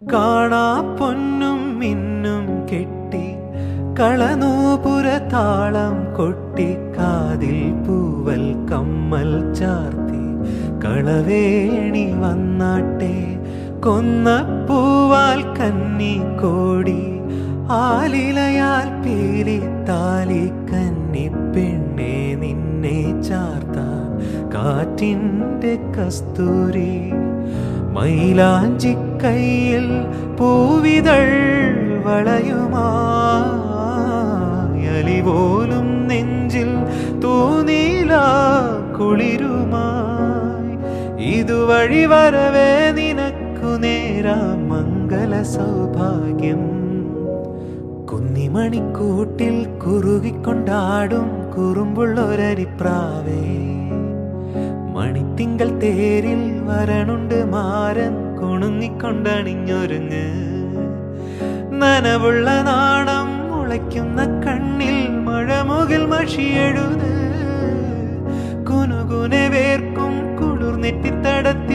കാണാ പൊന്നും മിന്നും കെട്ടി കളനൂപുര താളം കൊട്ടി കാതിൽ പൂവൽ കമ്മൽ ചാർത്തി കളവേണി വന്നാട്ടെ കൊന്നപ്പൂവാൽ കന്നി കോടി ആലിലയാൽ പീലി താലി കന്നി പെണ്ണെ നിന്നെ ചാർത്താൻ കാറ്റിൻ്റെ കസ്തൂരി മൈലാഞ്ചി കയ്യിൽ പൂവിതൾ വളയുമായി പോലും നെഞ്ചിൽ തൂനീല കുളിരുമായി ഇതുവഴി വരവേ നിനക്കു നേരാ മംഗള സൗഭാഗ്യം കുന്നിമണിക്കൂട്ടിൽ കുറുകിക്കൊണ്ടാടും കുറുമ്പുള്ളൊരരിപ്രാവേ മണിത്തിങ്കൾ തേരിൽ വരണുണ്ട് മാരൻ കുണുങ്ങിക്കൊണ്ടണിഞ്ഞൊരുങ്ങ് നനവുള്ള നാണം മുളയ്ക്കുന്ന കണ്ണിൽ മഴമുകിൽ മഷിയെഴുത് കുനുകുനെ വേർക്കും കുളിർ നെറ്റിത്തടത്തിൽ